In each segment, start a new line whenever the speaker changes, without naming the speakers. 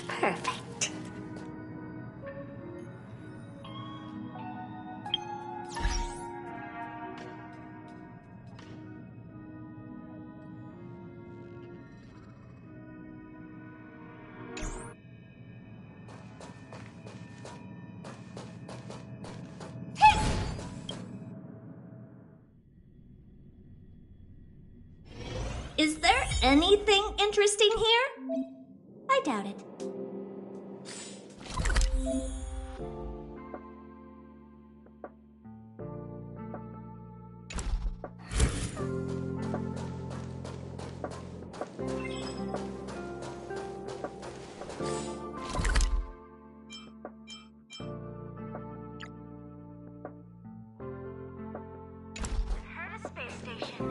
Perfect. Is there anything interesting here? I doubt it.
Heard a space station.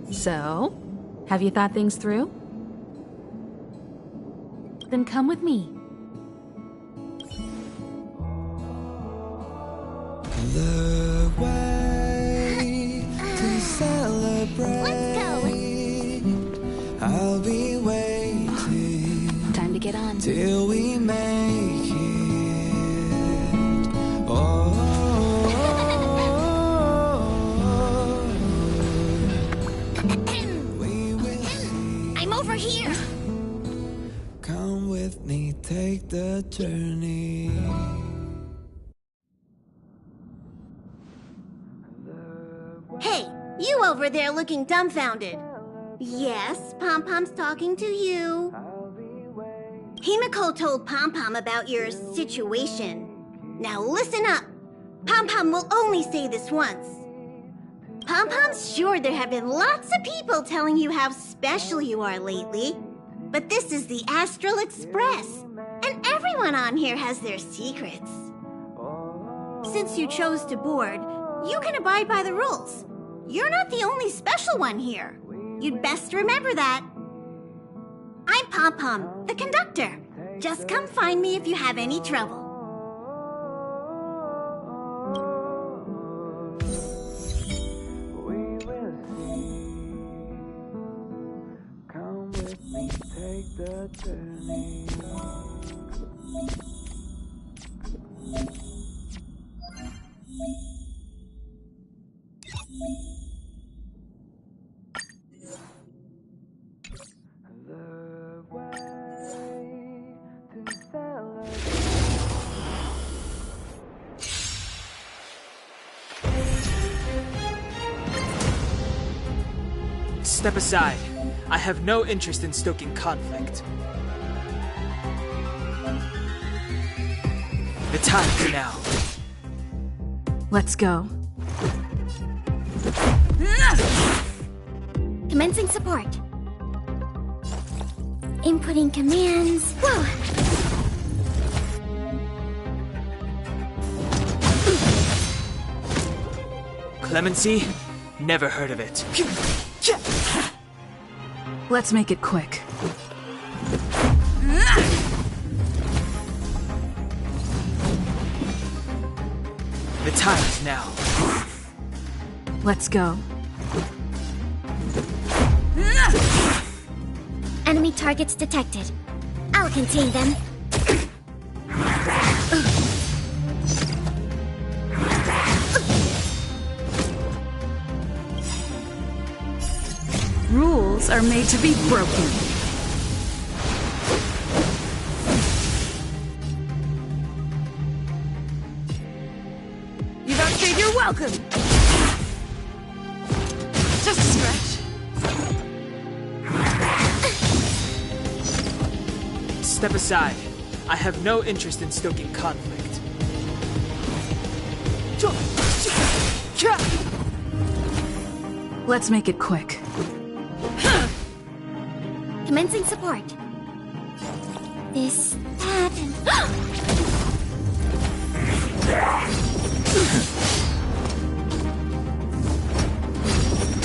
So, have you thought things through? Then come with me.
The way to celebrate.
Let's go.
I'll be waiting
Time to get on.
till we make it. Oh, we will see.
I'm over here.
Come with me, take the journey.
Hey, you over there looking dumbfounded. Yes, Pom-Pom's talking to you. Himiko told Pom-Pom about your situation. Now listen up. Pom-Pom will only say this once. Pom-Pom's sure there have been lots of people telling you how special you are lately. But this is the Astral Express, and everyone on here has their secrets. Since you chose to board, you can abide by the rules. You're not the only special one here. You'd best remember that. I'm Pom-Pom, the conductor. Just come find me if you have any trouble.
We will see. Come with me, take the journey. The way to celebrate.
Step aside. I have no interest in stoking conflict. The time's now.
Let's go.
Commencing support. Inputting commands. Whoa!
Clemency? Never heard of it.
Let's make it quick.
The time's now.
Let's go.
Enemy targets detected. I'll contain them.
Rules are made to be broken.
You've outstayed your welcome! Just a scratch.
Step aside. I have no interest in stoking conflict.
Let's make it quick.
Commencing support. This, that, and...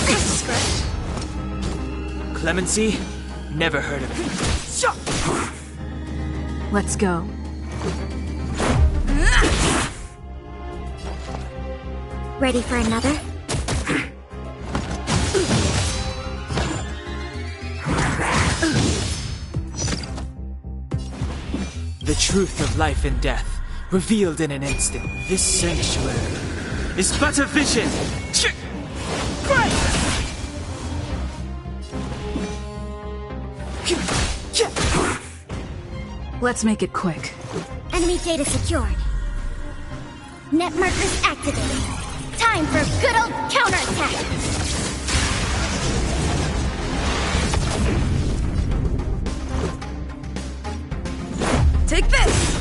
Just a scratch.
Clemency? Never heard of it.
Let's go.
Ready for another?
The truth of life and death, revealed in an instant. This sanctuary is but a vision.
Let's make it quick.
Enemy data secured. Net markers activated. Time for a good old counterattack!
Take this!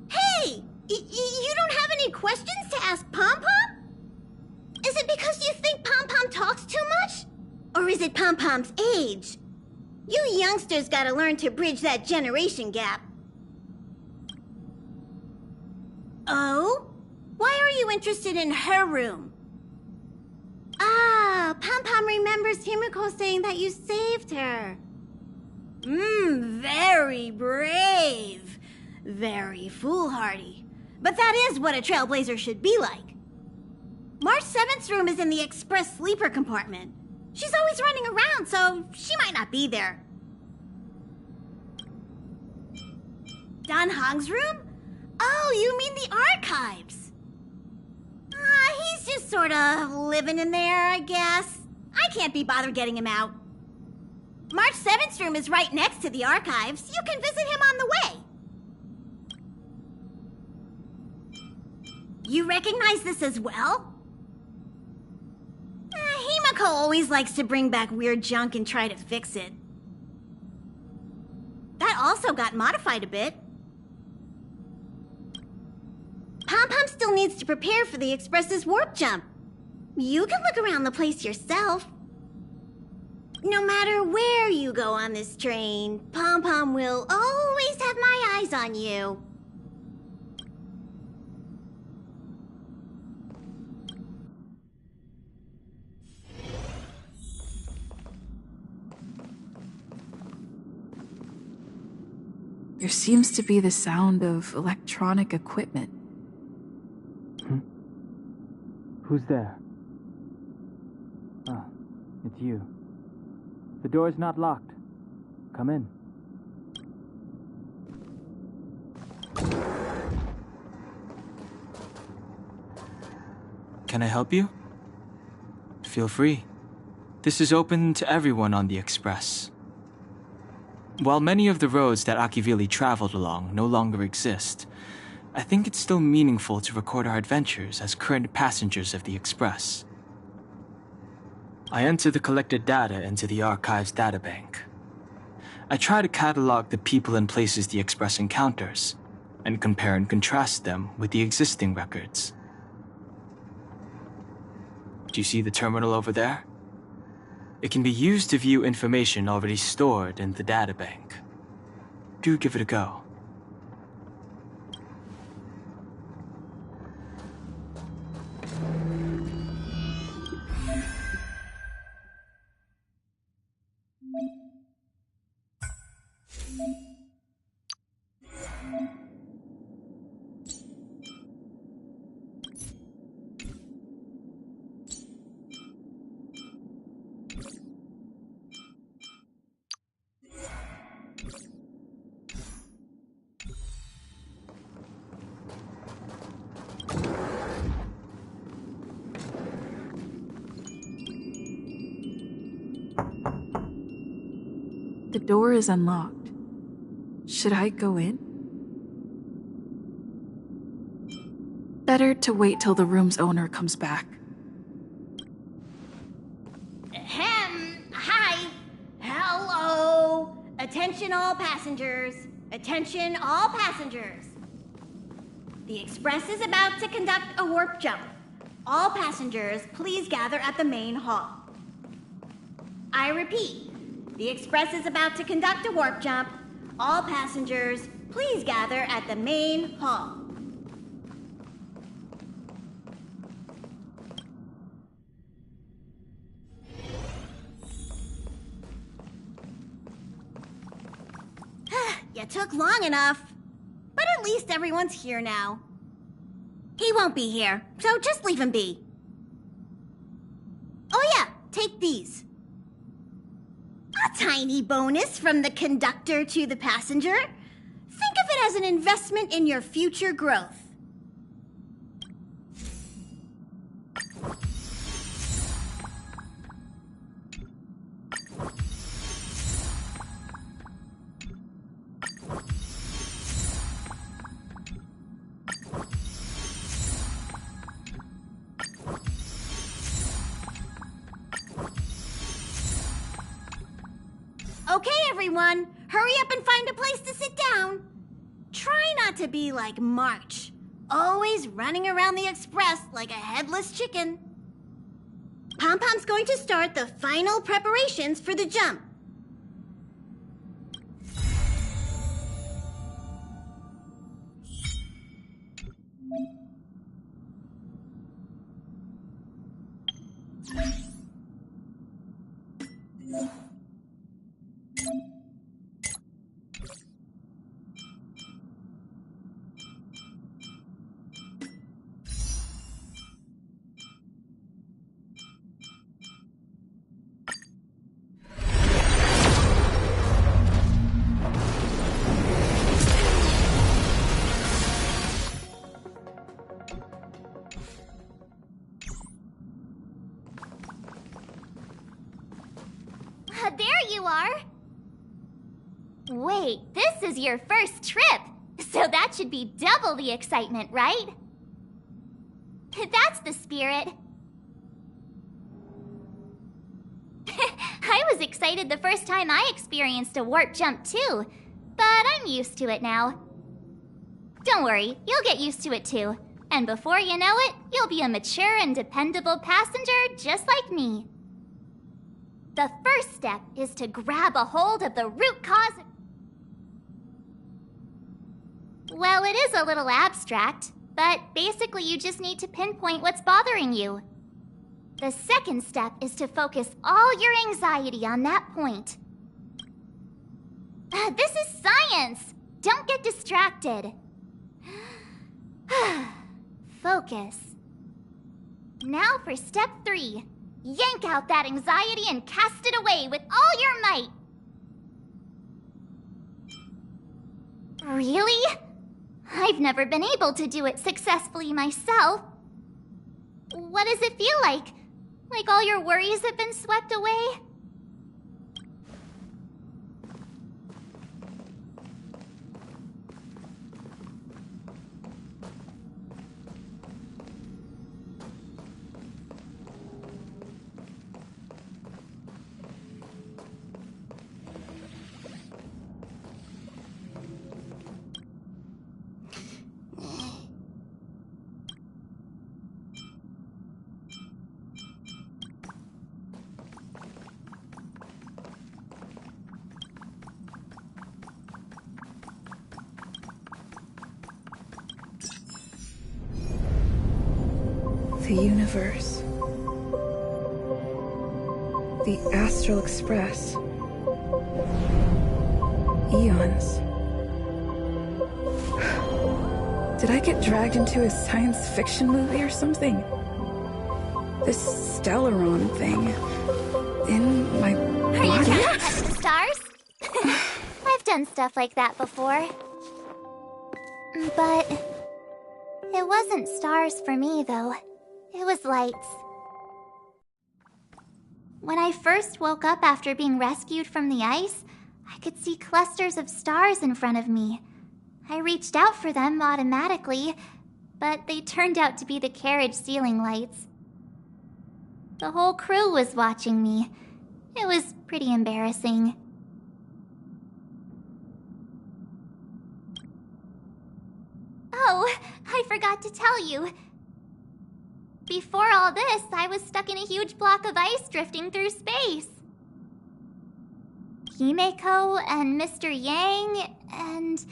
Hey! You don't have any questions to ask Pom Pom? Is it because you think Pom Pom talks too much? Or is it Pom Pom's age? You youngsters gotta learn to bridge that generation gap. Oh? Why are you interested in her room? Ah, Pom Pom remembers Himiko saying that you saved her. Very brave. Very foolhardy. But that is what a trailblazer should be like. March 7th's room is in the express sleeper compartment. She's always running around, so she might not be there. Dan Hong's room? Oh, you mean the archives. He's just sort of living in there, I guess. I can't be bothered getting him out. March 7th's room is right next to the archives. You can visit him on the way. You recognize this as well? Himiko always likes to bring back weird junk and try to fix it. That also got modified a bit. Pom Pom still needs to prepare for the Express's warp jump. You can look around the place yourself. No matter where you go on this train, Pom Pom will always have my eyes on you.
There seems to be the sound of electronic equipment.
Who's there? Ah, it's you. The door's not locked. Come in.
Can I help you? Feel free. This is open to everyone on the Express. While many of the roads that Akivili traveled along no longer exist, I think it's still meaningful to record our adventures as current passengers of the Express. I enter the collected data into the Archives databank. I try to catalog the people and places the Express encounters, and compare and contrast them with the existing records. Do you see the terminal over there? It can be used to view information already stored in the databank. Do give it a go.
The door is unlocked. Should I go in? Better to wait till the room's owner comes back.
Hi. Hello. Attention all passengers. Attention all passengers. The Express is about to conduct a warp jump. All passengers, please gather at the main hall. I repeat, the Express is about to conduct a warp jump. All passengers, please gather at the main hall. You took long enough. But at least everyone's here now. He won't be here, so just leave him be. Oh yeah, take these. A tiny bonus from the conductor to the passenger. Think of it as an investment in your future growth. Okay, everyone, hurry up and find a place to sit down. Try not to be like March, always running around the Express like a headless chicken. Pom-Pom's going to start the final preparations for the jump.
There you are! Wait, this is your first trip, so that should be double the excitement, right? That's the spirit. I was excited the first time I experienced a warp jump too, but I'm used to it now. Don't worry, you'll get used to it too, and before you know it, you'll be a mature and dependable passenger just like me. The first step is to grab a hold of the root cause. Well, it is a little abstract, but basically you just need to pinpoint what's bothering you. The second step is to focus all your anxiety on that point. This is science! Don't get distracted. Focus. Now for step 3. Yank out that anxiety and cast it away with all your might. Really? I've never been able to do it successfully myself. What does it feel like? Like all your worries have been swept away?
The universe. The Astral Express. Eons. Did I get dragged into a science fiction movie or something? This Stellaron thing in my
Are you
body?
trying to touch the stars? I've done stuff like that before. But it wasn't stars for me, though. It was lights. When I first woke up after being rescued from the ice, I could see clusters of stars in front of me. I reached out for them automatically, but they turned out to be the carriage ceiling lights. The whole crew was watching me. It was pretty embarrassing. Oh, I forgot to tell you. Before all this, I was stuck in a huge block of ice drifting through space. Himeko and Mr. Yang and...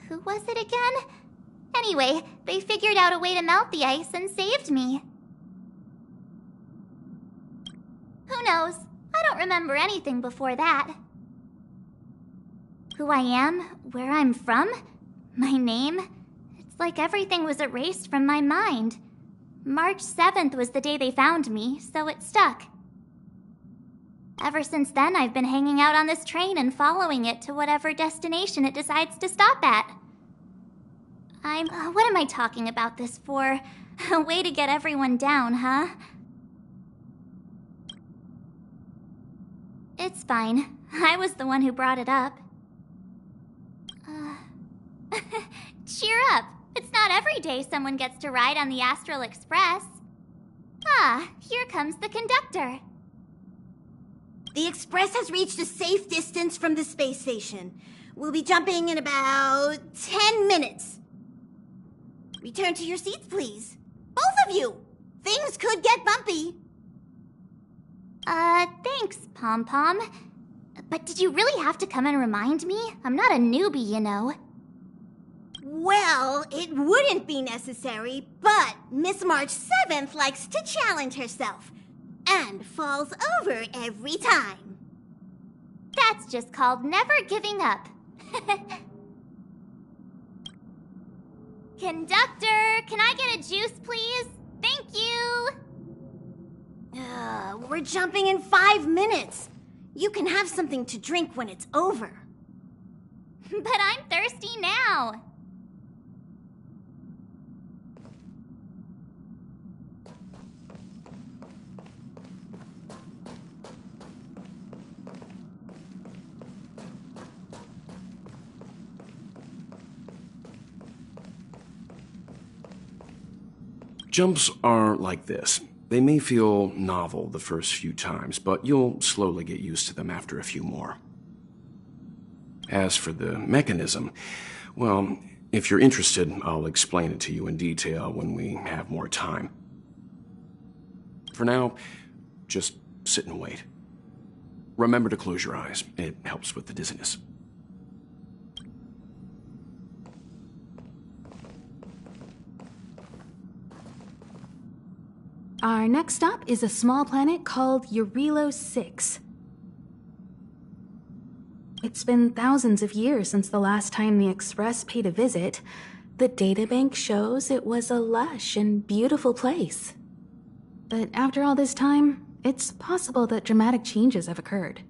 who was it again? Anyway, they figured out a way to melt the ice and saved me. Who knows? I don't remember anything before that. Who I am, where I'm from, my name, it's like everything was erased from my mind. March 7th was the day they found me, so it stuck. Ever since then, I've been hanging out on this train and following it to whatever destination it decides to stop at. What am I talking about this for? A way to get everyone down, huh? It's fine. I was the one who brought it up. Cheer up. It's not every day someone gets to ride on the Astral Express. Ah, here comes the conductor.
The Express has reached a safe distance from the space station. We'll be jumping in about 10 minutes. Return to your seats, please. Both of you! Things could get bumpy.
Thanks, Pom Pom. But did you really have to come and remind me? I'm not a newbie, you know.
Well, it wouldn't be necessary, but Miss March 7th likes to challenge herself. And falls over every time.
That's just called never giving up. Conductor, can I get a juice, please? Thank you!
We're jumping in 5 minutes. You can have something to drink when it's over.
But I'm thirsty now.
Jumps are like this. They may feel novel the first few times, but you'll slowly get used to them after a few more. As for the mechanism, well, if you're interested, I'll explain it to you in detail when we have more time. For now, just sit and wait. Remember to close your eyes. It helps with the dizziness.
Our next stop is a small planet called Eurilo 6. It's been thousands of years since the last time the Express paid a visit. The databank shows it was a lush and beautiful place. But after all this time, it's possible that dramatic changes have occurred.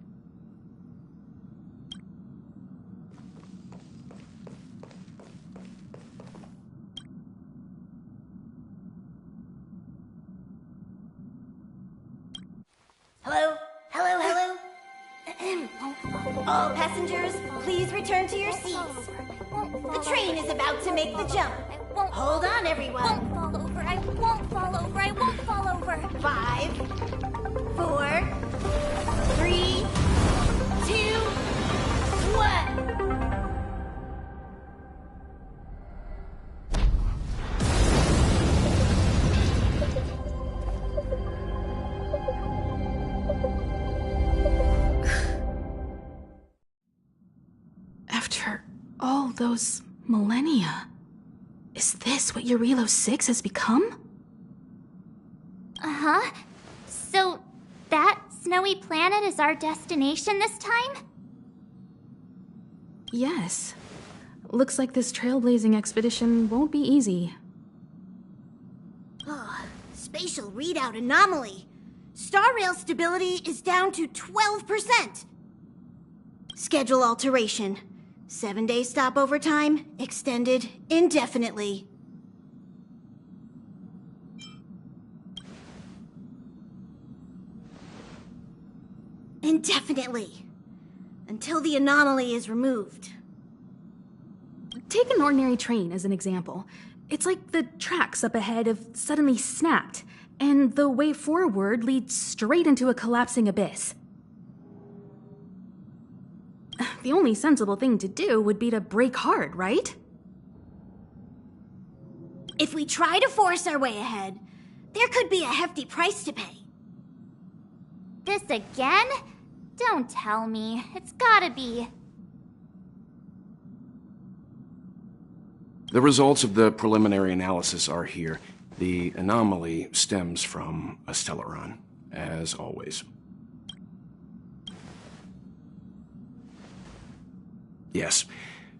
Hello? Hello, hello? All passengers, please return to your seats. The train is about to make the jump. Hold on, everyone.
I won't fall over. I won't fall over. I won't fall over.
5, 4, 3, 2, 1.
After all those millennia, is this what Eurilo 6 has become?
Uh-huh. So, that snowy planet is our destination this time?
Yes. Looks like this trailblazing expedition won't be easy.
Oh, spatial readout anomaly. Star rail stability is down to 12%. Schedule alteration. 7-day stopover time extended indefinitely. Indefinitely. until the anomaly is removed.
Take an ordinary train as an example. It's like the tracks up ahead have suddenly snapped, and the way forward leads straight into a collapsing abyss. The only sensible thing to do would be to brake hard, right?
If we try to force our way ahead, there could be a hefty price to pay.
This again? Don't tell me. It's gotta be.
The results of the preliminary analysis are here. The anomaly stems from a Stellaron, as always. Yes,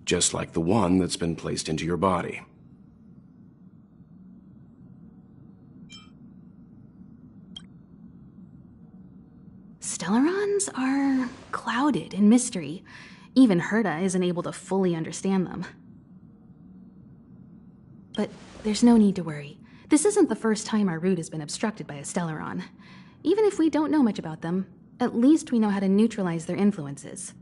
just like the one that's been placed into your body.
Stellarons are clouded in mystery. Even Herta isn't able to fully understand them. But there's no need to worry. This isn't the first time our route has been obstructed by a Stellaron. Even if we don't know much about them, at least we know how to neutralize their influences.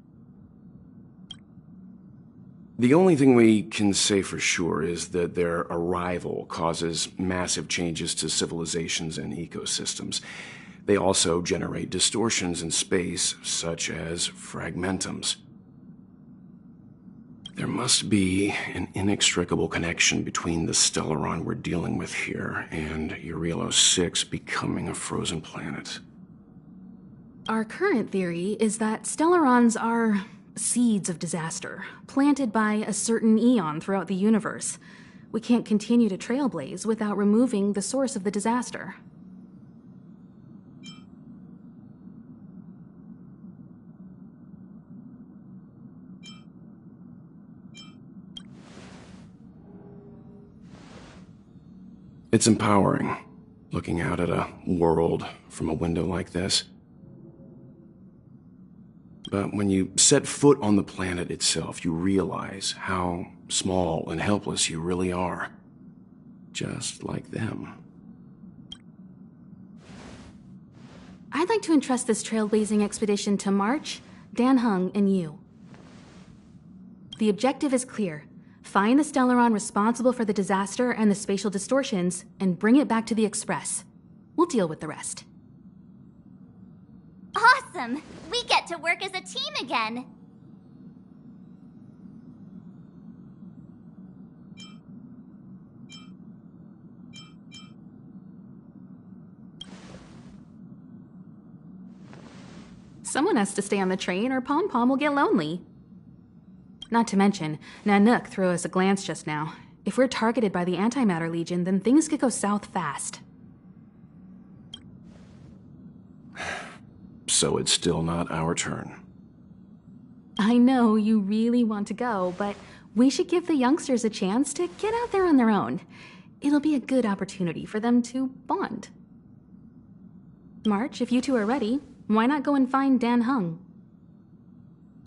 The only thing we can say for sure is that their arrival causes massive changes to civilizations and ecosystems. They also generate distortions in space, such as fragmentums. There must be an inextricable connection between the Stellaron we're dealing with here and Eurelos 6 becoming a frozen planet.
Our current theory is that Stellarons are seeds of disaster, planted by a certain eon throughout the universe. We can't continue to trailblaze without removing the source of the disaster.
It's empowering, looking out at a world from a window like this. But when you set foot on the planet itself, you realize how small and helpless you really are. Just like them.
I'd like to entrust this trailblazing expedition to March, Dan Heng, and you. The objective is clear. Find the Stellaron responsible for the disaster and the spatial distortions, and bring it back to the Express. We'll deal with the rest.
Awesome! We get to work as a team again!
Someone has to stay on the train or Pom Pom will get lonely. Not to mention, Nanook threw us a glance just now. If we're targeted by the Antimatter Legion, then things could go south fast.
So it's still not our turn.
I know you really want to go, but we should give the youngsters a chance to get out there on their own. It'll be a good opportunity for them to bond. March, if you two are ready, why not go and find Dan Heng?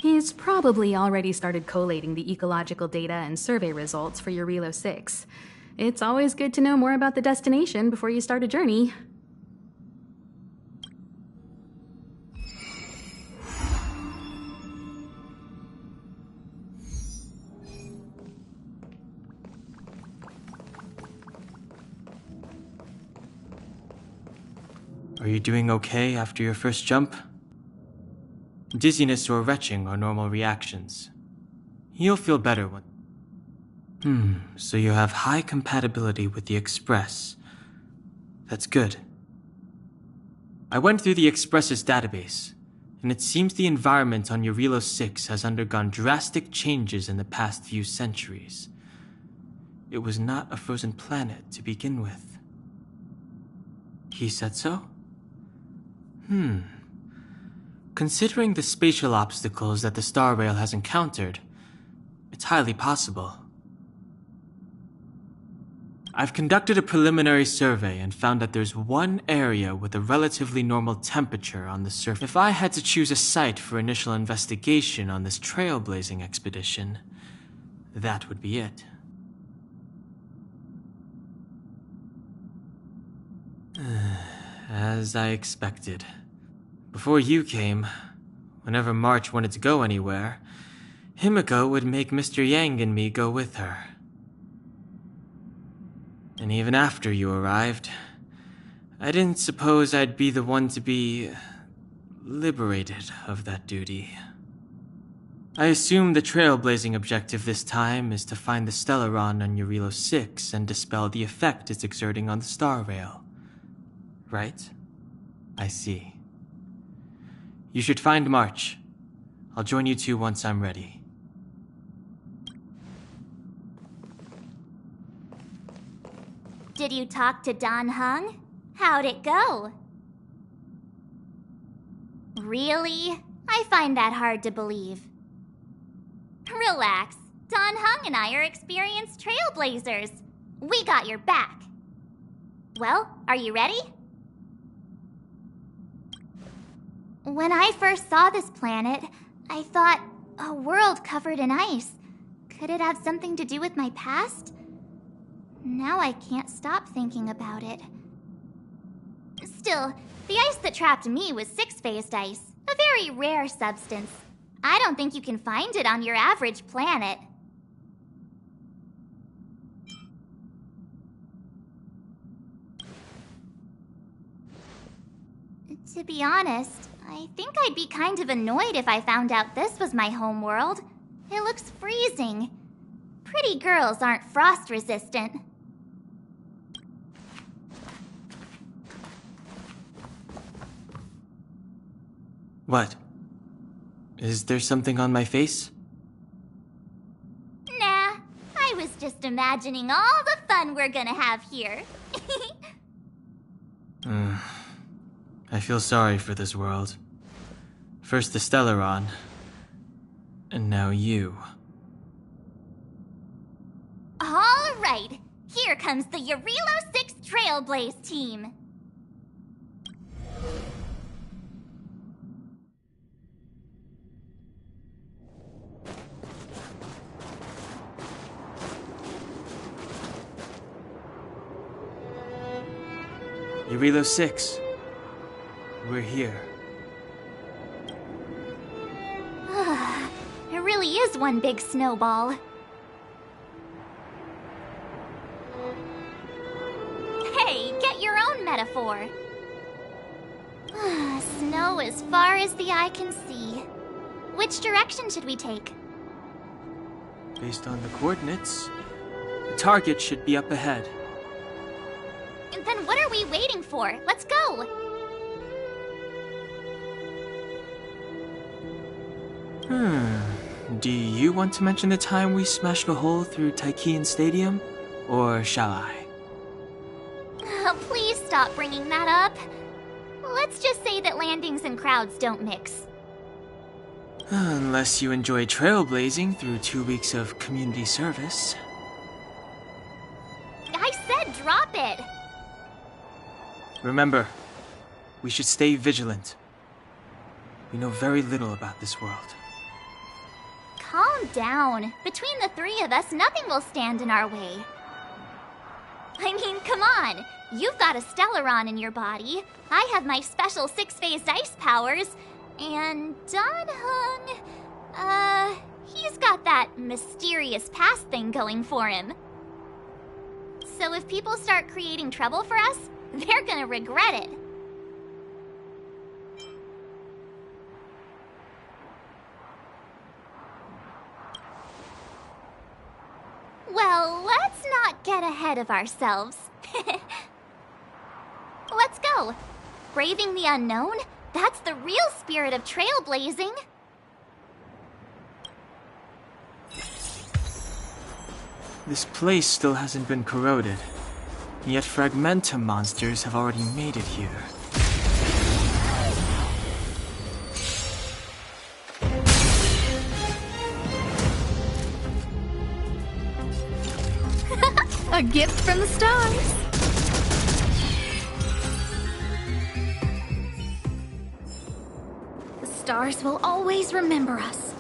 He's probably already started collating the ecological data and survey results for Eurelos 6. It's always good to know more about the destination before you start a journey.
Are you doing okay after your first jump? Dizziness or retching are normal reactions. You'll feel better when... So you have high compatibility with the Express. That's good. I went through the Express's database, and it seems the environment on Eurelos 6 has undergone drastic changes in the past few centuries. It was not a frozen planet to begin with. He said so? Considering the spatial obstacles that the Star Rail has encountered, it's highly possible. I've conducted a preliminary survey and found that there's one area with a relatively normal temperature on the surface. If I had to choose a site for initial investigation on this trailblazing expedition, that would be it. As I expected. Before you came, Whenever March wanted to go anywhere, Himiko would make Mr. Yang and me go with her. And even after you arrived, I didn't suppose I'd be the one to be liberated of that duty. I assume the trailblazing objective this time is to find the Stellaron on Eurilo 6 and dispel the effect it's exerting on the Star Rail. Right? I see. You should find March. I'll join you two once I'm ready.
Did you talk to Don Hung? How'd it go? Really? I find that hard to believe. Relax. Don Hung and I are experienced trailblazers. We got your back. Well, are you ready? When I first saw this planet, I thought, a world covered in ice. Could it have something to do with my past? Now I can't stop thinking about it. Still, the ice that trapped me was six-phased ice, a very rare substance. I don't think you can find it on your average planet. To be honest, I think I'd be kind of annoyed if I found out this was my home world. It looks freezing. Pretty girls aren't frost resistant.
What? Is there something on my face?
Nah, I was just imagining all the fun we're gonna have here.
I feel sorry for this world. First the Stellaron, and now you.
All right, here comes the Eurilo 6 Trailblaze team.
Eurilo 6. We're here.
It really is one big snowball. Hey, get your own metaphor. Snow as far as the eye can see. Which direction should we take?
Based on the coordinates, the target should be up ahead.
Then what are we waiting for? Let's go!
Do you want to mention the time we smashed a hole through Taikian Stadium? Or shall I?
Please stop bringing that up. Let's just say that landings and crowds don't mix.
Unless you enjoy trailblazing through 2 weeks of community service.
I said drop it!
Remember, we should stay vigilant. We know very little about this world.
Calm down. Between the three of us, nothing will stand in our way. I mean, come on. You've got a Stellaron in your body. I have my special six-phased ice powers. And Don Hung, he's got that mysterious past thing going for him. So if people start creating trouble for us, they're gonna regret it. Well, let's not get ahead of ourselves. Let's go. Braving the unknown? That's the real spirit of trailblazing.
This place still hasn't been corroded, yet Fragmentum monsters have already made it here.
A gift from the stars.
The stars will always remember us.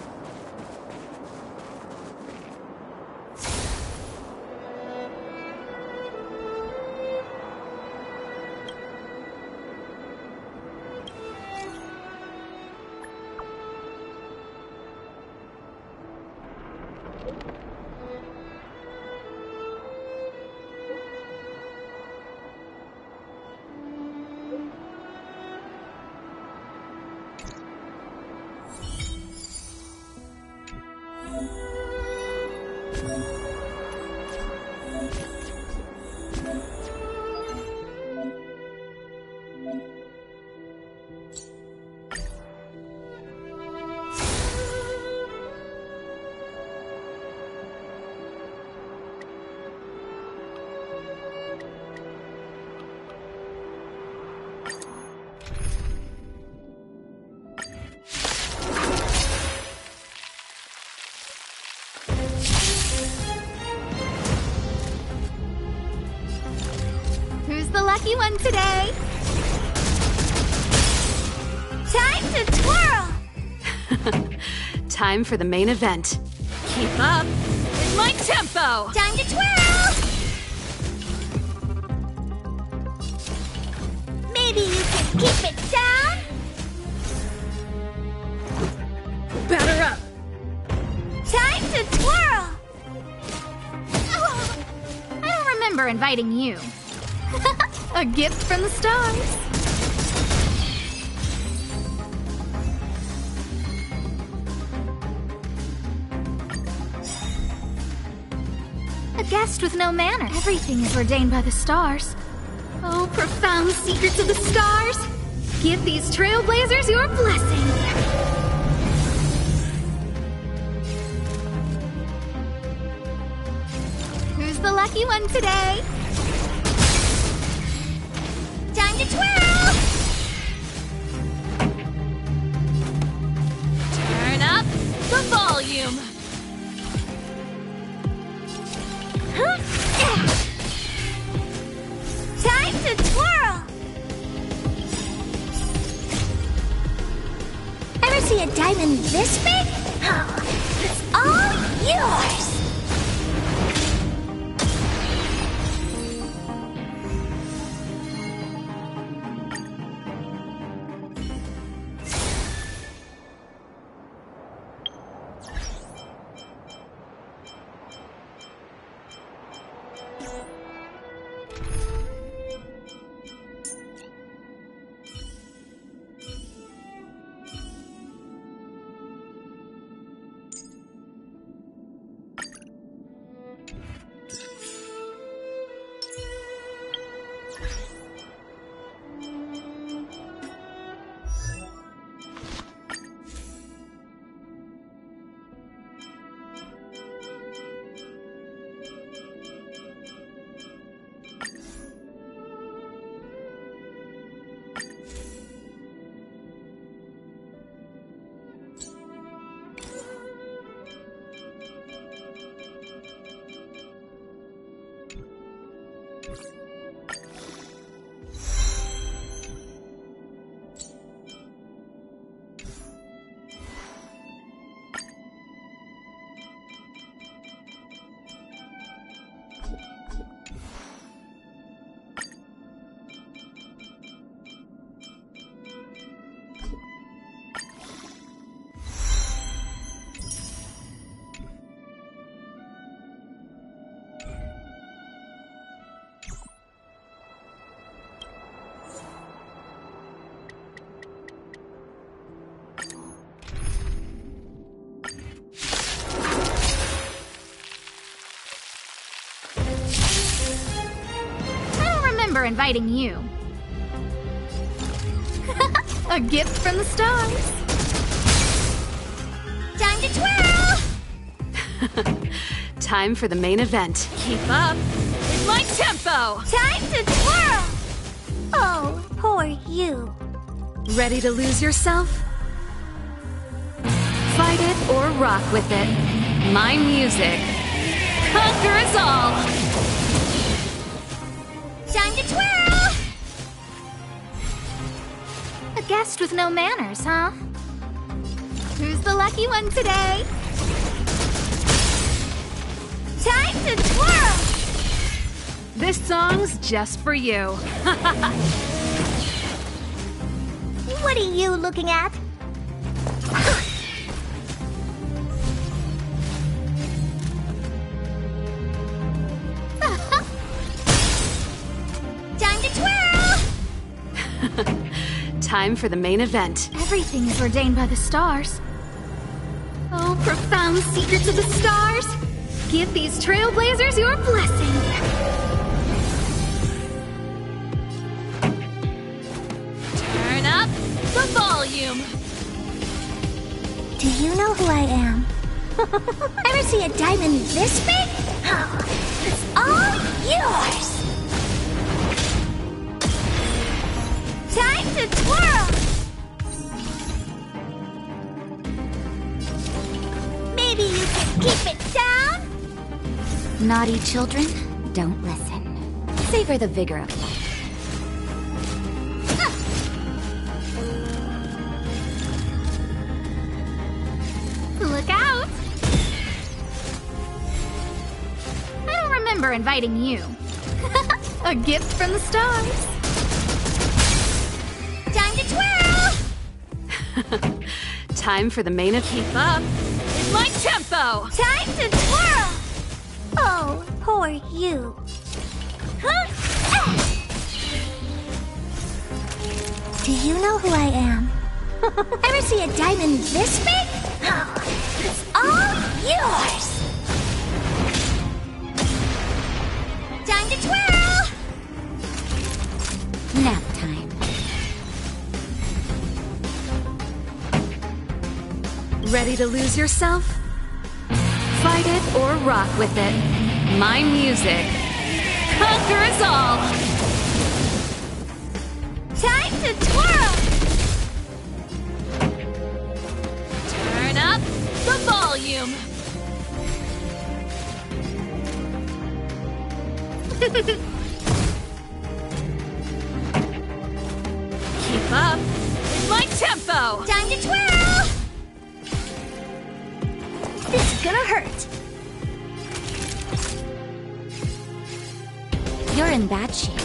Who's the lucky one today?
Time to twirl!
Time for the main event.
Keep up with my tempo!
Time to twirl! Maybe you can keep it down?
Batter up!
Time to twirl!
Oh, I don't remember inviting you. A gift from the stars. A guest with no manner. Everything is ordained by the stars. Oh, profound secrets of the stars. Give these trailblazers your blessing. Who's the lucky one today?
Time to twirl!
Turn up the volume!
Time to twirl! Ever see a diamond this big? Oh, it's all yours!
remember inviting you. A gift from the stars.
Time to twirl!
Time for the main event.
Keep up with my tempo!
Time to twirl! Oh, poor you.
Ready to lose yourself? Fight it or rock with it. My music conquers all!
Time to twirl!
A guest with no manners, huh? Who's the lucky one today?
Time to twirl!
This song's just for you.
What are you looking at? Time to twirl!
Time for the main event.
Everything is ordained by the stars. Oh, profound secrets of the stars.
Give these trailblazers your blessing. Turn up the volume.
Do you know who I am? Ever see a diamond this big? Oh, it's all yours! Time to twirl! Maybe you can keep it down?
Naughty children, don't listen. Savor the vigor of life.
Look out! I don't remember inviting you. A gift from the stars.
Time to twirl!
Time for the main of Keep Up. It's my tempo!
Time to twirl! Oh, who are you? Huh? Ah! Do you know who I am? Ever see a diamond this big? Oh, it's all yours! Time to twirl!
Nap time.
Ready to lose yourself? Fight it or rock with it. My music conquers all!
Time to twirl!
Turn up the volume. Keep up with my tempo.
Time to twirl! This is gonna hurt.
You're in bad shape.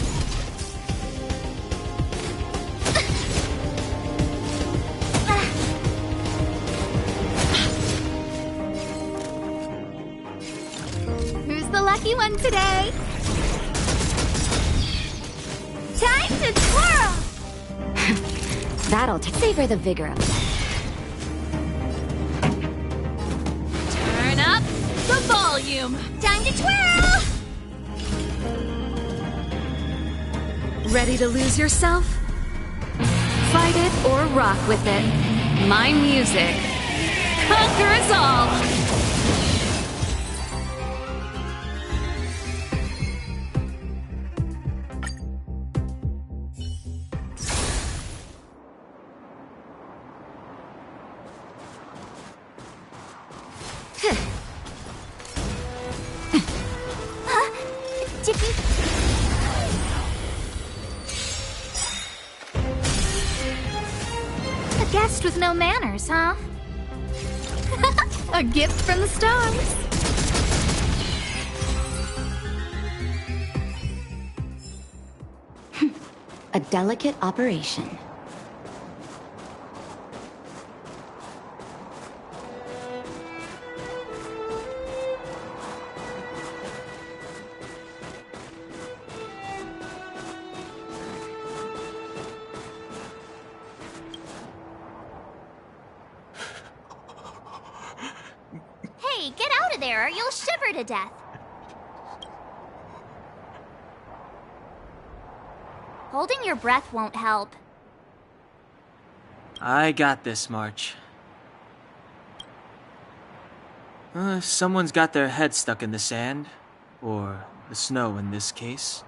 Who's the lucky one today?
Time to twirl!
That'll savor the vigor of life.
Turn up the volume.
Time to twirl!
Ready to lose yourself? Fight it or rock with it. My music conquers all!
Did you...
A guest with no manners, huh? A gift from the stars.
A delicate operation.
Hey, get out of there or you'll shiver to death. Holding your breath won't help.
I got this, March. If someone's got their head stuck in the sand, or the snow in this case,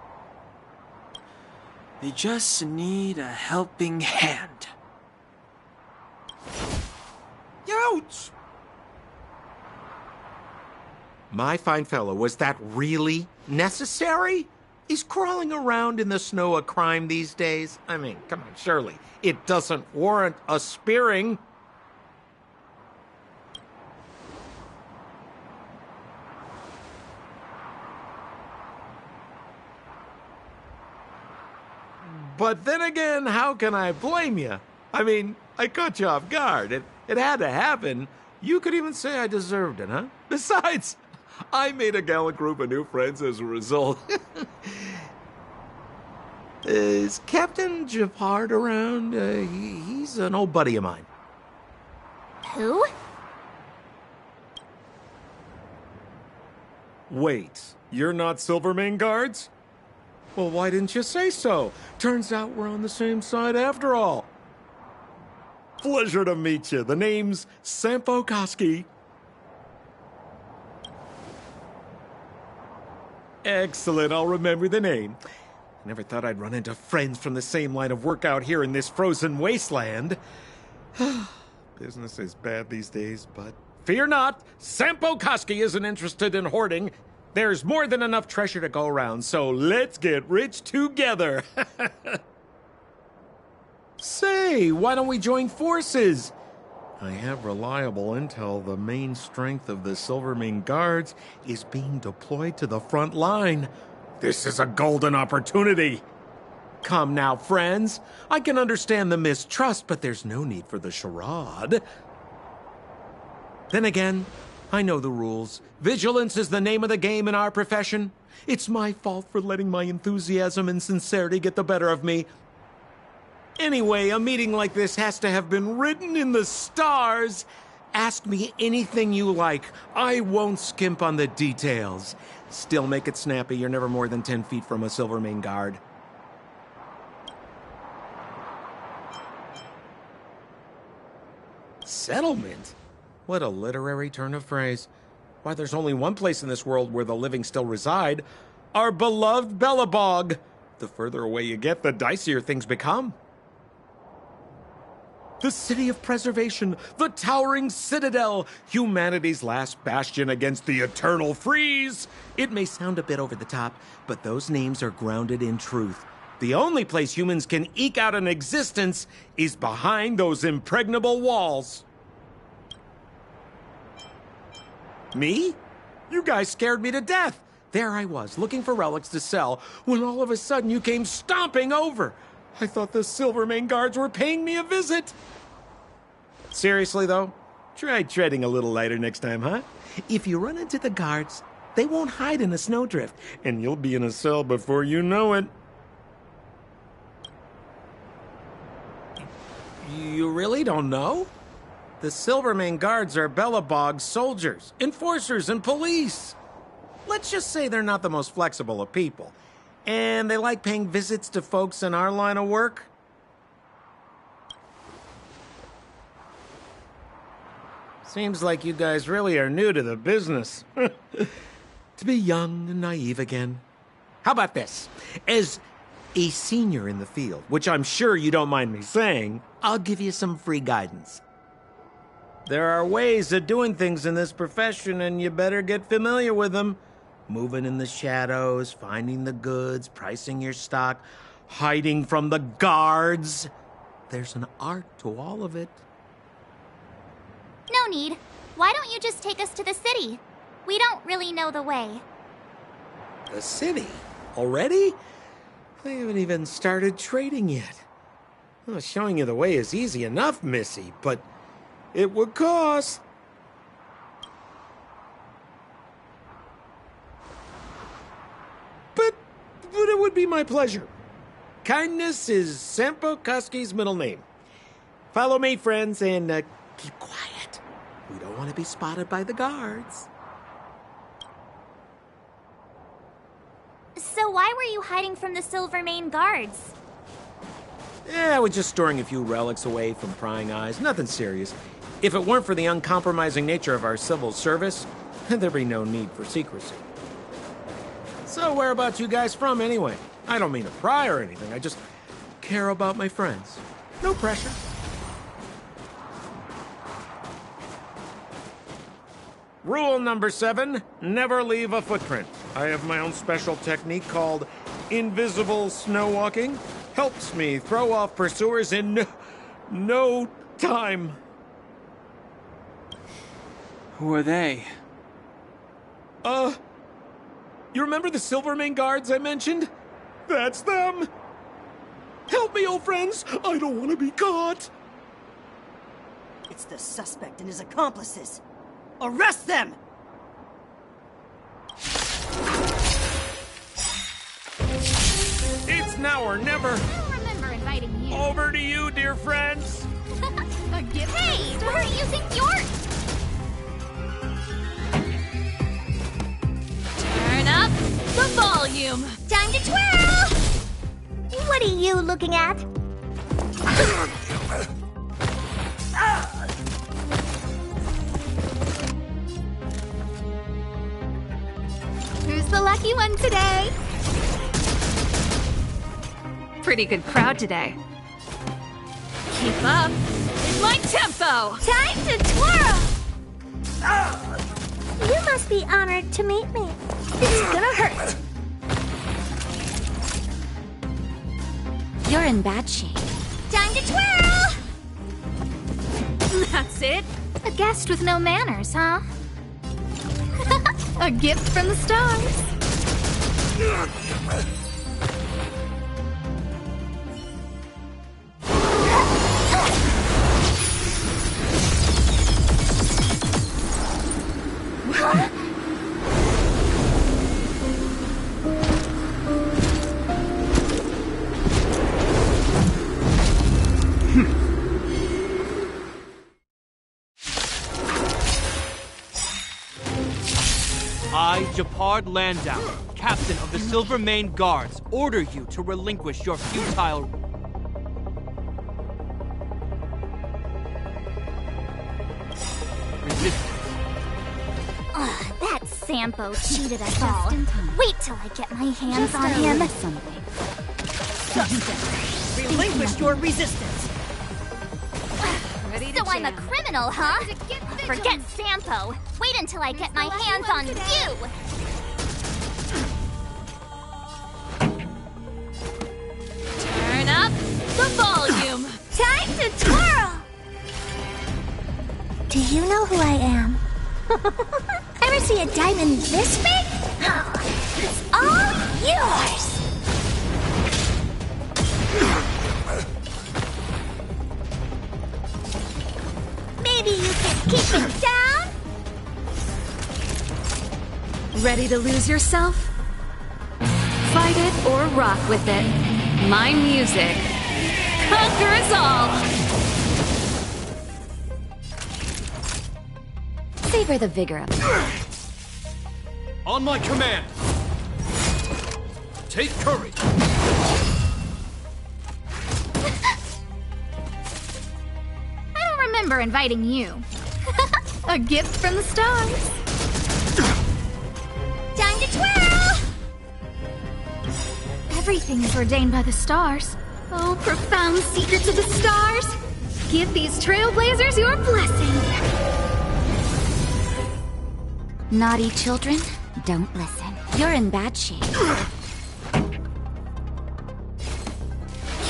they just need a helping hand.
Ouch! My fine fellow, was that really necessary? Is crawling around in the snow a crime these days? I mean, come on, surely. It doesn't warrant a spearing. But then again, how can I blame you? I mean, I caught you off guard. It had to happen. You could even say I deserved it, huh? Besides, I made a gallant group of new friends as a result. Is Captain Japard around? He's an old buddy of mine.
Who?
Wait, you're not Silvermane guards? Well, why didn't you say so? Turns out we're on the same side after all. Pleasure to meet you. The name's Sampo Koski. Excellent, I'll remember the name. I never thought I'd run into friends from the same line of work out here in this frozen wasteland. Business is bad these days, but fear not, Sampo Koski isn't interested in hoarding. There's more than enough treasure to go around, so let's get rich together. Say, why don't we join forces? I have reliable intel the main strength of the Silvermane guards is being deployed to the front line. This is a golden opportunity. Come now, friends. I can understand the mistrust, but there's no need for the charade. Then again, I know the rules. Vigilance is the name of the game in our profession. It's my fault for letting my enthusiasm and sincerity get the better of me. Anyway, a meeting like this has to have been written in the stars. Ask me anything you like. I won't skimp on the details. Still make it snappy. You're never more than 10 feet from a Silvermane guard. Settlement? What a literary turn of phrase. Why, there's only one place in this world where the living still reside. Our beloved Bellabog. The further away you get, the dicier things become. The city of preservation, the towering citadel, humanity's last bastion against the eternal freeze. It may sound a bit over the top, but those names are grounded in truth. The only place humans can eke out an existence is behind those impregnable walls. Me? You guys scared me to death. There I was, looking for relics to sell, when all of a sudden you came stomping over. I thought the Silvermane guards were paying me a visit. Seriously, though, try treading a little lighter next time, huh? If you run into the guards, they won't hide in a snowdrift, and you'll be in a cell before you know it. You really don't know? The Silvermane guards are Bellabog's soldiers, enforcers, and police. Let's just say they're not the most flexible of people. And they like paying visits to folks in our line of work. Seems like you guys really are new to the business. To be young and naive again. How about this? As a senior in the field, which I'm sure you don't mind me saying, I'll give you some free guidance. There are ways of doing things in this profession, and you better get familiar with them. Moving in the shadows, finding the goods, pricing your stock, hiding from the guards. There's an art to all of it.
No need. Why don't you just take us to the city? We don't really know the way.
The city? Already? They haven't even started trading yet. Well, showing you the way is easy enough, Missy, but it would cost. But it would be my pleasure. Kindness is Sampo Koski's middle name. Follow me, friends, and keep quiet. We don't want to be spotted by the guards.
So why were you hiding from the Silvermane guards?
I was just storing a few relics away from prying eyes. Nothing serious. If it weren't for the uncompromising nature of our civil service, there'd be no need for secrecy. So whereabouts you guys from, anyway? I don't mean to pry or anything. I just care about my friends. No pressure. Rule number 7, never leave a footprint. I have my own special technique called invisible snow walking. Helps me throw off pursuers in no time.
Who are they?
You remember the Silvermane guards I mentioned? That's them! Help me, old friends! I don't want to be caught!
It's the suspect and his accomplices. Arrest them!
It's now or never.
I don't remember inviting you.
Over to you, dear friends.
A gift? Hey, we're using yours!
the volume!
Time to twirl! What are you looking at?
Who's the lucky one today?
Pretty good crowd today. Keep up with my tempo!
Time to twirl! You must be honored to meet me. It's gonna hurt.
You're in bad shape.
Time to twirl!
That's it.
A guest with no manners, huh? A gift from the stars.
I, Japard Landau, captain of the Silver Mane Guards, order you to relinquish your futile... resistance.
Ugh, that Sampo cheated us all. Wait till I get my hands on him.
Relinquish your resistance.
Ready to
So I'm a
jam.
criminal, huh? Forget Sampo. Wait until I get my hands on you.
Turn up the volume!
Time to twirl! Do you know who I am? Ever see a diamond this big? Oh, it's all yours! Maybe you can keep it down?
Ready to lose yourself? Fight it or rock with it. My music conquers all!
Savor the vigor of it.
On my command! Take courage!
I don't remember inviting you. A gift from the stars.
Time to twirl!
Everything is ordained by the stars. Oh, profound secrets of the stars. Give these trailblazers your blessing.
Naughty children, don't listen. You're in bad shape.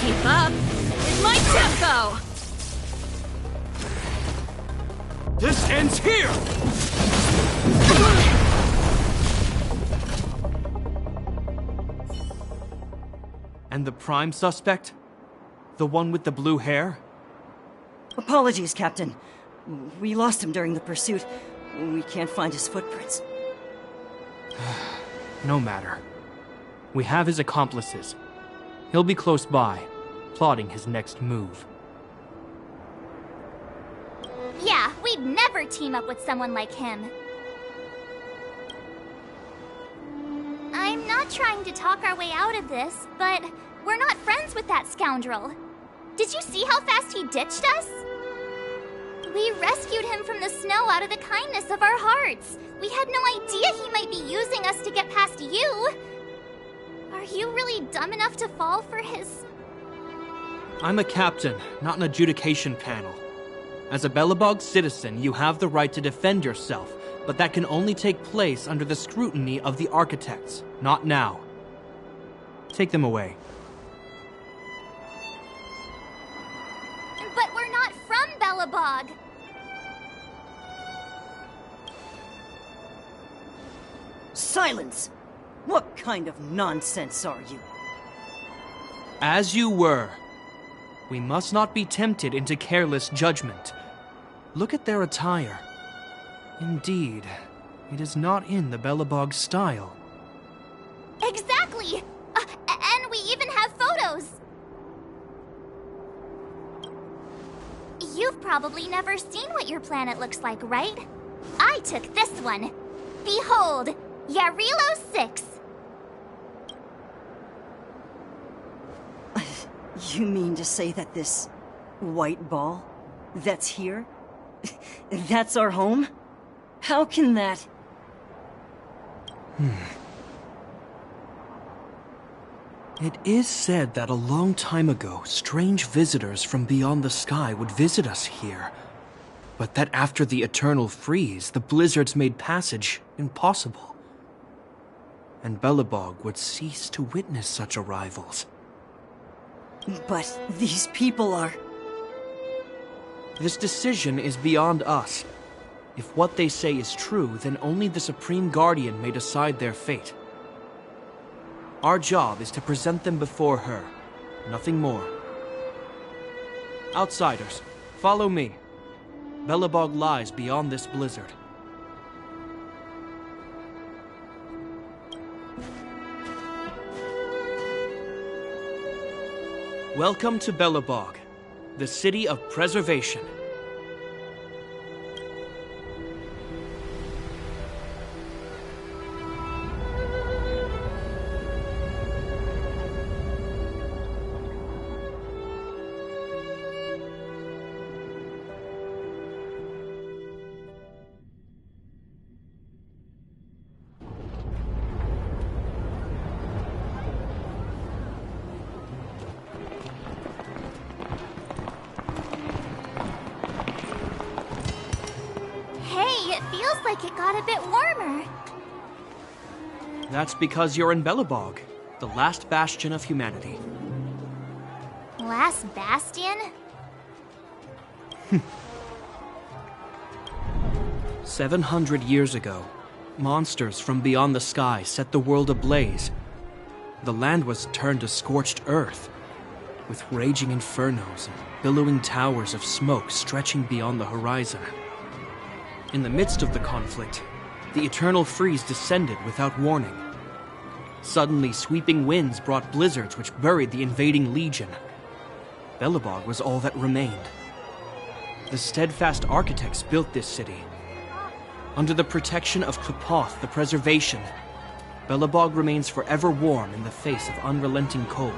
Keep up with my tempo!
This ends here! And the prime suspect? The one with the blue hair?
Apologies, Captain. We lost him during the pursuit. We can't find his footprints.
No matter. We have his accomplices. He'll be close by, plotting his next move.
Yeah, we'd never team up with someone like him. I'm not trying to talk our way out of this, but we're not friends with that scoundrel. Did you see how fast he ditched us? We rescued him from the snow out of the kindness of our hearts. We had no idea he might be using us to get past you. Are you really dumb enough to fall for his...
I'm a captain, not an adjudication panel. As a Belobog citizen, you have the right to defend yourself, but that can only take place under the scrutiny of the architects, not now. Take them away.
But we're not from Belobog.
Silence! What kind of nonsense are you?
As you were. We must not be tempted into careless judgment. Look at their attire. Indeed, it is not in the Belobog style.
Exactly! And we even have photos! You've probably never seen what your planet looks like, right? I took this one. Behold, Yarilo 6.
You mean to say that this white ball that's here, that's our home? How can that...
It is said that a long time ago, strange visitors from beyond the sky would visit us here. But that after the eternal freeze, the blizzards made passage impossible. And Belobog would cease to witness such arrivals.
But these people are...
This decision is beyond us. If what they say is true, then only the Supreme Guardian may decide their fate. Our job is to present them before her, nothing more. Outsiders, follow me. Belobog lies beyond this blizzard. Welcome to Belobog, the city of preservation.
It got a bit warmer.
That's because you're in Belobog, the last bastion of humanity.
Last bastion?
700 years ago, monsters from beyond the sky set the world ablaze. The land was turned to scorched earth, with raging infernos and billowing towers of smoke stretching beyond the horizon. In the midst of the conflict, the eternal freeze descended without warning. Suddenly, sweeping winds brought blizzards which buried the invading legion. Belobog was all that remained. The steadfast architects built this city. Under the protection of Klepoth, the preservation, Belobog remains forever warm in the face of unrelenting cold.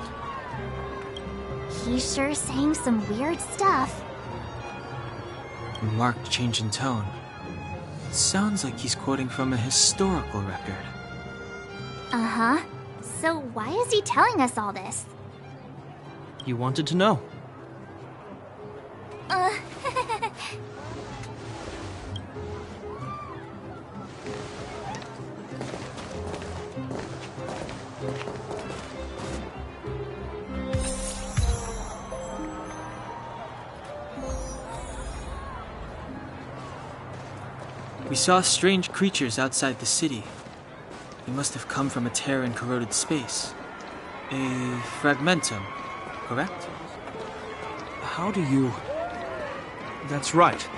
He's sure saying some weird stuff.
A marked change in tone. It sounds like he's quoting from a historical record.
Uh-huh. So why is he telling us all this?
You wanted to know.
We saw strange creatures outside the city. They must have come from a tear in corroded space. A fragmentum, correct?
How do you... That's right.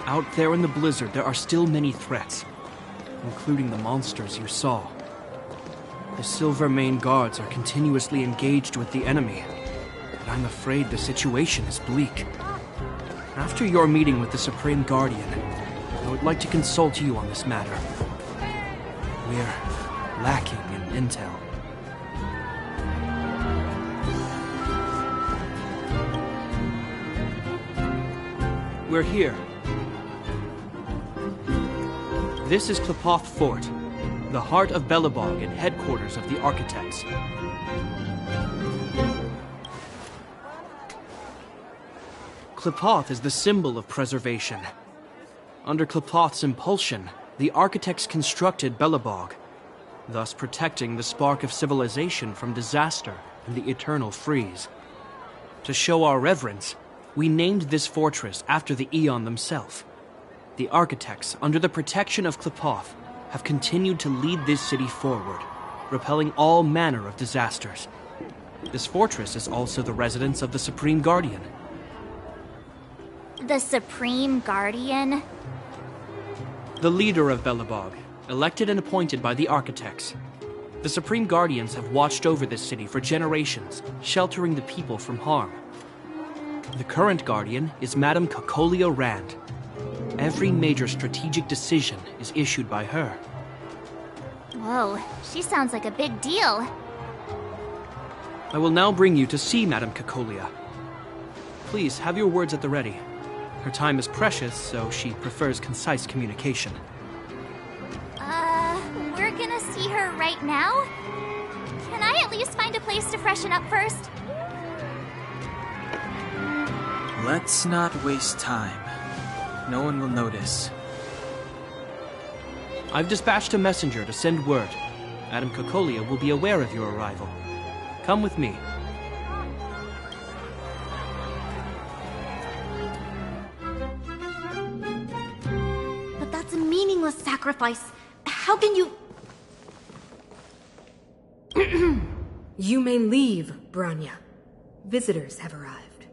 Out there in the blizzard, there are still many threats, including the monsters you saw. The Silvermane guards are continuously engaged with the enemy, but I'm afraid the situation is bleak. After your meeting with the Supreme Guardian, I would like to consult you on this matter. We're lacking in intel. We're here. This is Klepoth Fort, the heart of Belobog and headquarters of the architects. Klepoth is the symbol of preservation. Under Klepoth's impulsion, the architects constructed Belobog, thus protecting the spark of civilization from disaster and the eternal freeze. To show our reverence, we named this fortress after the Aeon themselves. The architects, under the protection of Klepoth, have continued to lead this city forward, repelling all manner of disasters. This fortress is also the residence of the Supreme Guardian.
The Supreme Guardian?
The leader of Belobog, elected and appointed by the architects. The Supreme Guardians have watched over this city for generations, sheltering the people from harm. The current Guardian is Madame Cocolia Rand. Every major strategic decision is issued by her.
Whoa, she sounds like a big deal.
I will now bring you to see Madame Cacolia. Please, have your words at the ready. Her time is precious, so she prefers concise communication.
We're gonna see her right now? Can I at least find a place to freshen up first?
Let's not waste time. No one will notice.
I've dispatched a messenger to send word. Madame Cacolia will be aware of your arrival. Come with me.
But that's a meaningless sacrifice. How can you...
You may leave, Branya. Visitors have arrived.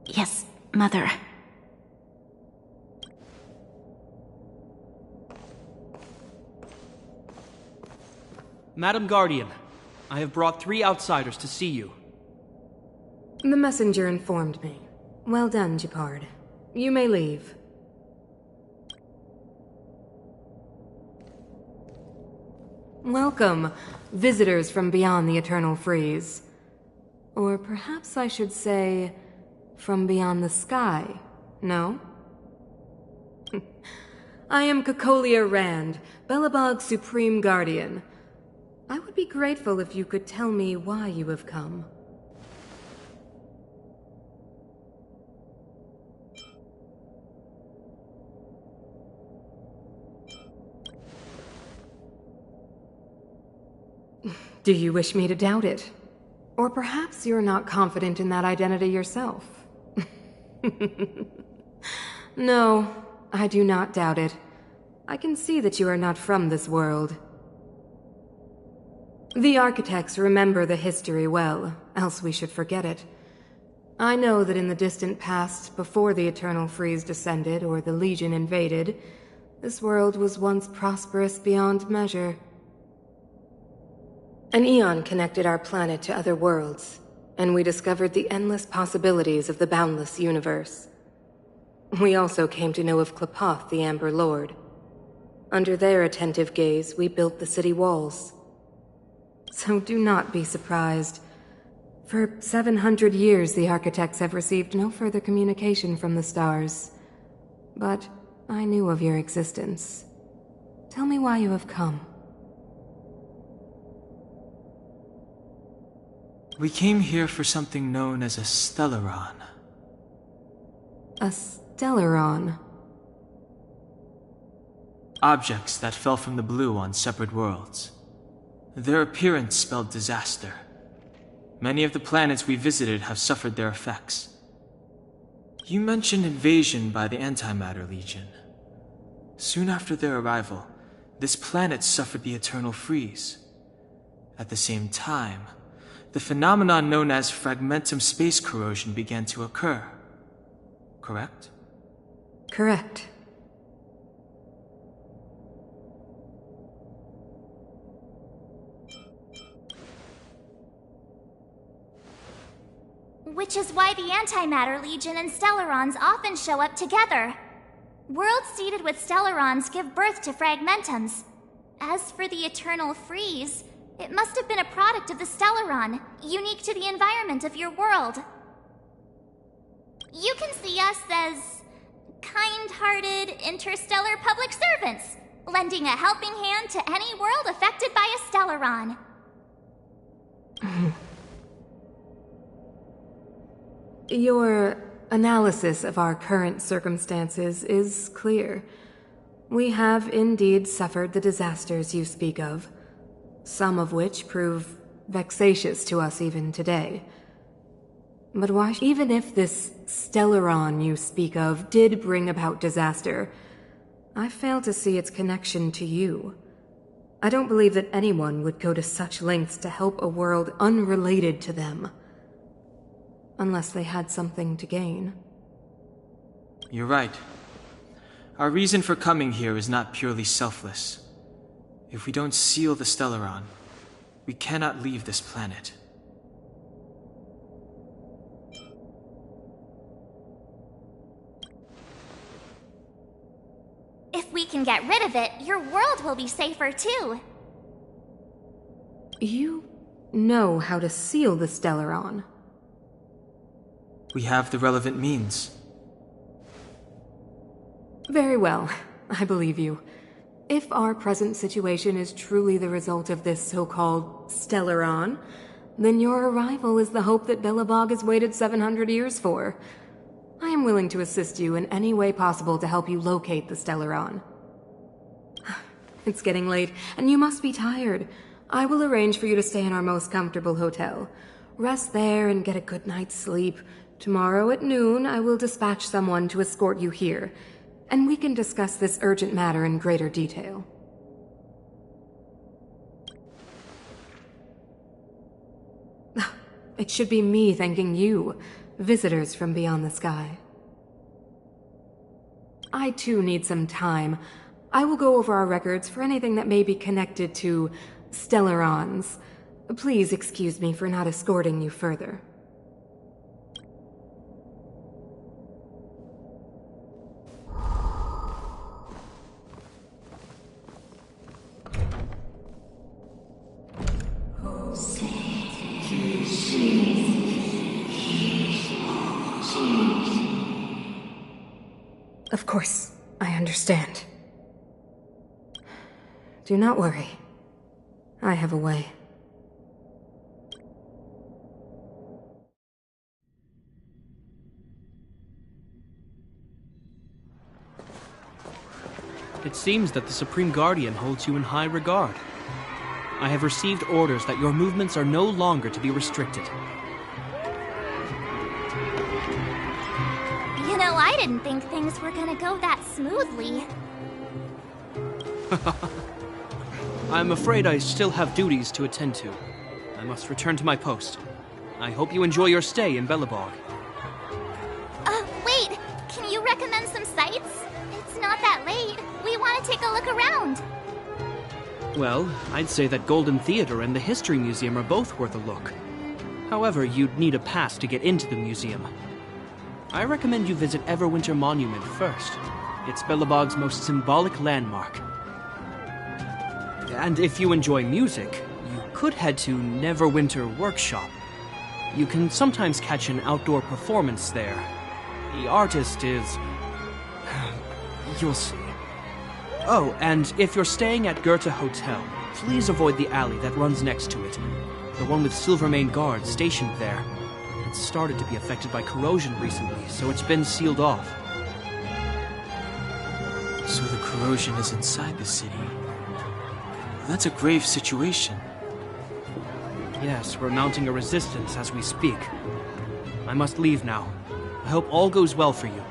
Yes, Mother.
Madam Guardian, I have brought 3 outsiders to see you.
The messenger informed me. Well done, Gepard. You may leave. Welcome, visitors from beyond the Eternal Freeze. Or perhaps I should say, from beyond the sky, no? I am Cacolia Rand, Belobog's Supreme Guardian. I would be grateful if you could tell me why you have come. Do you wish me to doubt it? Or perhaps you're not confident in that identity yourself? No, I do not doubt it. I can see that you are not from this world. The architects remember the history well, else we should forget it. I know that in the distant past, before the Eternal Freeze descended or the Legion invaded, this world was once prosperous beyond measure. An eon connected our planet to other worlds, and we discovered the endless possibilities of the boundless universe. We also came to know of Klapoth, the Amber Lord. Under their attentive gaze, we built the city walls. So do not be surprised. For 700 years, the architects have received no further communication from the stars. But I knew of your existence. Tell me why you have come.
We came here for something known as a Stellaron.
A Stellaron?
Objects that fell from the blue on separate worlds. Their appearance spelled disaster. Many of the planets we visited have suffered their effects. You mentioned invasion by the Antimatter Legion. Soon after their arrival, this planet suffered the Eternal Freeze. At the same time, the phenomenon known as fragmentum space corrosion began to occur. Correct?
Correct.
Which is why the Antimatter Legion and Stellarons often show up together. Worlds seeded with Stellarons give birth to fragmentums. As for the Eternal Freeze, it must have been a product of the Stellaron, unique to the environment of your world. You can see us as kind-hearted interstellar public servants, lending a helping hand to any world affected by a Stellaron.
Your analysis of our current circumstances is clear. We have indeed suffered the disasters you speak of, some of which prove vexatious to us even today. But why, even if this Stellaron you speak of did bring about disaster, I fail to see its connection to you. I don't believe that anyone would go to such lengths to help a world unrelated to them. Unless they had something to gain.
You're right. Our reason for coming here is not purely selfless. If we don't seal the Stellaron, we cannot leave this planet.
If we can get rid of it, your world will be safer too.
You know how to seal the Stellaron.
We have the relevant means.
Very well, I believe you. If our present situation is truly the result of this so-called Stellaron, then your arrival is the hope that Belobog has waited 700 years for. I am willing to assist you in any way possible to help you locate the Stellaron. It's getting late, and you must be tired. I will arrange for you to stay in our most comfortable hotel. Rest there and get a good night's sleep. Tomorrow at noon, I will dispatch someone to escort you here, and we can discuss this urgent matter in greater detail. It should be me thanking you, visitors from beyond the sky. I too need some time. I will go over our records for anything that may be connected to Stellarons. Please excuse me for not escorting you further. Of course, I understand. Do not worry. I have a way.
It seems that the Supreme Guardian holds you in high regard. I have received orders that your movements are no longer to be restricted.
You know, I didn't think things were gonna go that smoothly.
I'm afraid I still have duties to attend to. I must return to my post. I hope you enjoy your stay in Belobog.
Wait! Can you recommend some sites? It's not that late. We want to take a look around.
Well, I'd say that Golden Theater and the History Museum are both worth a look. However, you'd need a pass to get into the museum. I recommend you visit Everwinter Monument first. It's Belobog's most symbolic landmark. And if you enjoy music, you could head to Neverwinter Workshop. You can sometimes catch an outdoor performance there. The artist is... you'll see. Oh, and if you're staying at Goethe Hotel, please avoid the alley that runs next to it. The one with Silvermane guards stationed there. It's started to be affected by corrosion recently, so it's been sealed off.
So the corrosion is inside the city. That's a grave situation.
Yes, we're mounting a resistance as we speak. I must leave now. I hope all goes well for you.